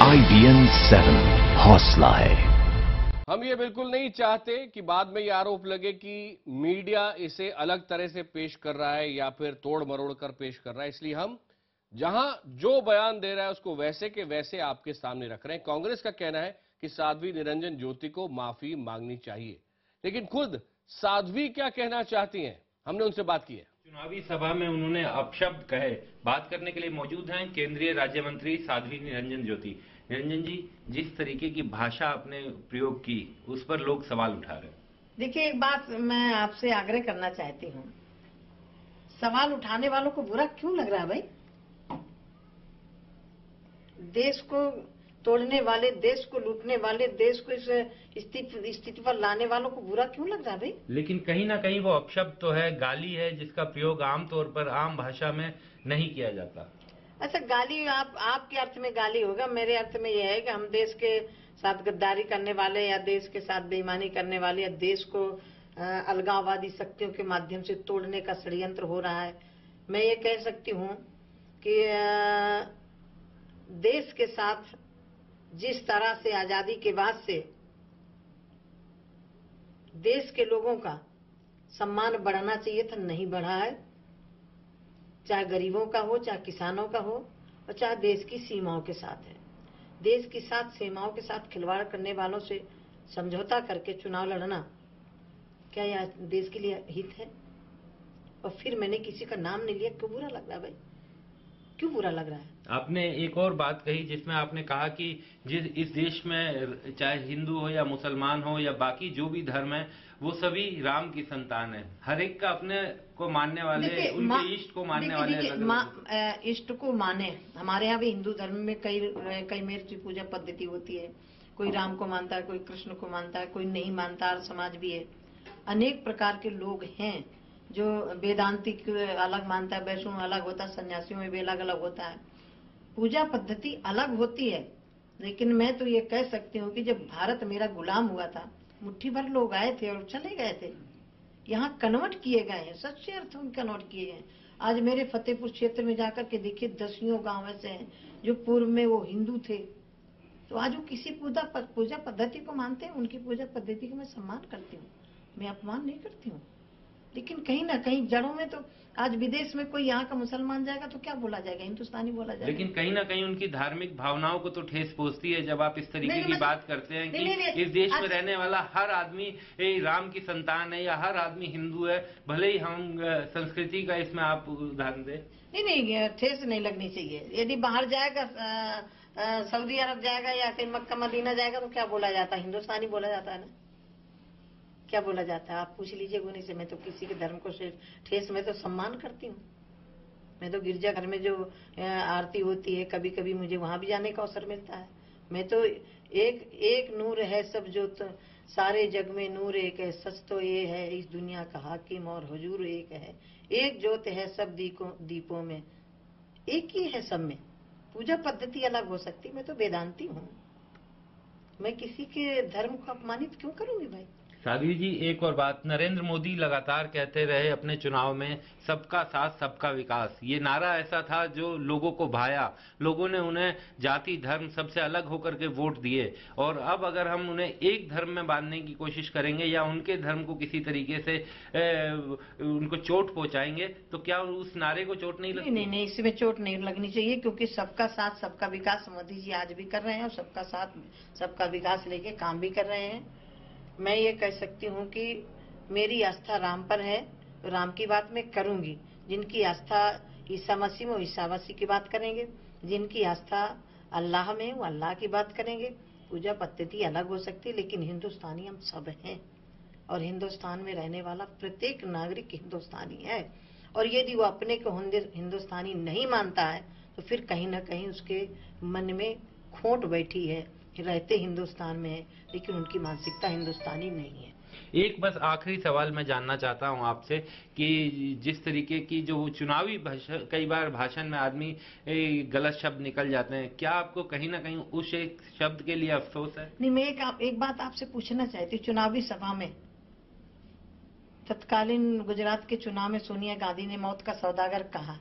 IBN 7 हौसला है। हम ये बिल्कुल नहीं चाहते कि बाद में ये आरोप लगे कि मीडिया इसे अलग तरह से पेश कर रहा है या फिर तोड़ मरोड़ कर पेश कर रहा है, इसलिए हम जहां जो बयान दे रहा है उसको वैसे के वैसे आपके सामने रख रहे हैं। कांग्रेस का कहना है कि साध्वी निरंजन ज्योति को माफी मांगनी चाहिए, लेकिन खुद साध्वी क्या कहना चाहती हैं, हमने उनसे बात की है। चुनावी सभा में उन्होंने अपशब्द कहे। बात करने के लिए मौजूद हैं केंद्रीय राज्य मंत्री साध्वी निरंजन ज्योति। निरंजन जी, जिस तरीके की भाषा आपने प्रयोग की उस पर लोग सवाल उठा रहे हैं। देखिए, एक बात मैं आपसे आग्रह करना चाहती हूँ, सवाल उठाने वालों को बुरा क्यों लग रहा है भाई? देश को तोड़ने वाले, देश को लूटने वाले, देश को इस स्थिति पर लाने वालों को बुरा क्यों लग रहा है भाई? लेकिन कहीं ना कहीं वो अपशब्द तो है, गाली है, जिसका प्रयोग आमतौर पर आम भाषा में नहीं किया जाता। अच्छा, गाली आपके अर्थ में गाली होगा, मेरे अर्थ में यह है कि हम देश के साथ गद्दारी करने वाले या देश के साथ बेईमानी करने वाले या देश को अलगाववादी शक्तियों के माध्यम से तोड़ने का षड्यंत्र हो रहा है। मैं ये कह सकती हूँ कि देश के साथ जिस तरह से आजादी के बाद से देश के लोगों का सम्मान बढ़ाना चाहिए था, नहीं बढ़ा है। चाहे गरीबों का हो, चाहे किसानों का हो, और चाहे देश की सीमाओं के साथ है। देश की साथ सीमाओं के साथ खिलवाड़ करने वालों से समझौता करके चुनाव लड़ना क्या यह देश के लिए हित है? और फिर मैंने किसी का नाम नहीं लिया, क्यों बुरा लग रहा है भाई? क्यों बुरा लग रहा है? आपने एक और बात कही जिसमें आपने कहा कि जिस इस देश में चाहे हिंदू हो या मुसलमान हो या बाकी जो भी धर्म है, वो सभी राम की संतान है। हर एक का अपने को मानने वाले, उनके इष्ट को मानने वाले इष्ट को माने। हमारे यहाँ भी हिंदू धर्म में कई मेर की पूजा पद्धति होती है। कोई राम को मानता है, कोई कृष्ण को मानता है, कोई नहीं मानता। और समाज भी है, अनेक प्रकार के लोग हैं। जो वेदांतिक अलग मानता है, वैष्णव अलग होता है, सन्यासियों में भी अलग अलग होता है, पूजा पद्धति अलग होती है। लेकिन मैं तो ये कह सकती हूँ कि जब भारत मेरा गुलाम हुआ था, मुट्ठी भर लोग आए थे और चले गए थे। यहाँ कन्वर्ट किए गए हैं, सच्चे अर्थों में कन्वर्ट किए गए हैं। आज मेरे फतेहपुर क्षेत्र में जाकर के देखिए, दसियों गांव ऐसे हैं जो पूर्व में वो हिंदू थे, तो आज वो किसी पूजा पद्धति को मानते हैं। उनकी पूजा पद्धति को मैं सम्मान करती हूँ, मैं अपमान नहीं करती हूँ। लेकिन कहीं ना कहीं जड़ों में तो आज विदेश में कोई यहाँ का मुसलमान जाएगा तो क्या बोला जाएगा? हिंदुस्तानी बोला जाएगा। लेकिन कहीं ना कहीं उनकी धार्मिक भावनाओं को तो ठेस पहुंचती है जब आप इस तरीके की बात करते हैं कि इस देश में रहने वाला हर आदमी राम की संतान है या हर आदमी हिंदू है। भले ही हम संस्कृति का इसमें आप उदाहरण दें। नहीं, ठेस नहीं लगनी चाहिए। यदि बाहर जाएगा, सऊदी अरब जाएगा या कहीं मक्का मदीना जाएगा तो क्या बोला जाता है? हिंदुस्तानी बोला जाता है ना। क्या बोला जाता है? आप पूछ लीजिए गुनी से। मैं तो किसी के धर्म को ठेस में तो सम्मान करती हूँ। मैं तो गिरजाघर में जो आरती होती है, कभी कभी मुझे वहां भी जाने का अवसर मिलता है। मैं तो एक नूर है सब जो तो सारे जग में नूर एक है, सच तो ये है इस दुनिया का हाकिम और हुजूर एक है। एक ज्योत है सब दीपों में, एक ही है सब में। पूजा पद्धति अलग हो सकती, मैं तो वेदांती हूँ। मैं किसी के धर्म को अपमानित क्यों करूंगी भाई? साध्वी जी, एक और बात, नरेंद्र मोदी लगातार कहते रहे अपने चुनाव में सबका साथ सबका विकास। ये नारा ऐसा था जो लोगों को भाया। लोगों ने उन्हें जाति धर्म सबसे अलग होकर के वोट दिए। और अब अगर हम उन्हें एक धर्म में बांधने की कोशिश करेंगे या उनके धर्म को किसी तरीके से उनको चोट पहुंचाएंगे तो क्या उस नारे को चोट नहीं लगती? नहीं, इसमें चोट नहीं लगनी चाहिए, क्योंकि सबका साथ सबका विकास मोदी जी आज भी कर रहे हैं और सबका साथ सबका विकास लेके काम भी कर रहे हैं। मैं ये कह सकती हूँ कि मेरी आस्था राम पर है, तो राम की बात मैं करूंगी। जिनकी आस्था ईसा मसीह में, ईसा मसीह की बात करेंगे। जिनकी आस्था अल्लाह में, वो अल्लाह की बात करेंगे। पूजा पद्धति अलग हो सकती है, लेकिन हिंदुस्तानी हम सब हैं और हिंदुस्तान में रहने वाला प्रत्येक नागरिक हिंदुस्तानी है। और यदि वो अपने को हिंदुस्तानी नहीं मानता है तो फिर कहीं ना कहीं उसके मन में खोट बैठी है। रहते हिंदुस्तान में है, लेकिन उनकी मानसिकता हिंदुस्तानी नहीं है। एक बस आखिरी सवाल मैं जानना चाहता हूं आपसे कि जिस तरीके की जो चुनावी कई बार भाषण में आदमी गलत शब्द निकल जाते हैं, क्या आपको कहीं ना कहीं उस एक शब्द के लिए अफसोस है? नहीं, मैं एक बात आपसे पूछना चाहती हूँ। चुनावी सभा में तत्कालीन गुजरात के चुनाव में सोनिया गांधी ने मौत का सौदागर कहा,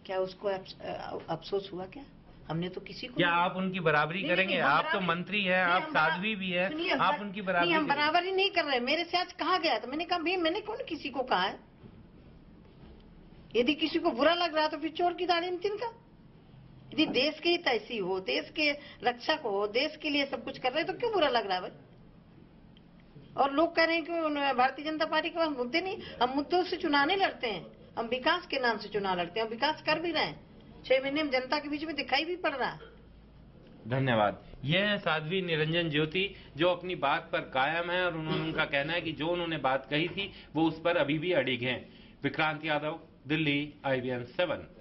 क्या उसको अफसोस हुआ? क्या हमने तो किसी को क्या आप उनकी बराबरी नहीं, करेंगे? नहीं, हम आप तो बराबरी- मंत्री हैं, नहीं, आप हम साध्वी भी हैं, सुनिए, आप उनकी बराबरी नहीं, हम करेंगे। बराबरी नहीं कर रहे। मेरे से आज कहा गया तो मैंने कहा भाई मैंने कौन किसी को कहा है? यदि किसी को बुरा लग रहा तो फिर चोर की दाढ़ी में तिनका। यदि देश के हित ऐसी हो, देश के रक्षक हो, देश के लिए सब कुछ कर रहे हैं तो क्यों बुरा लग रहा है भाई? और लोग कह रहे हैं कि भारतीय जनता पार्टी के पास मुद्दे नहीं। हम मुद्दों से चुनाव नहीं लड़ते हैं, हम विकास के नाम से चुनाव लड़ते हैं। विकास कर भी रहे हैं, 6 महीने में जनता के बीच में दिखाई भी पड़ रहा है। धन्यवाद। यह है साध्वी निरंजन ज्योति, जो अपनी बात पर कायम है और उनका कहना है कि जो उन्होंने बात कही थी वो उस पर अभी भी अडिग हैं। विक्रांत यादव, दिल्ली, IVM 7।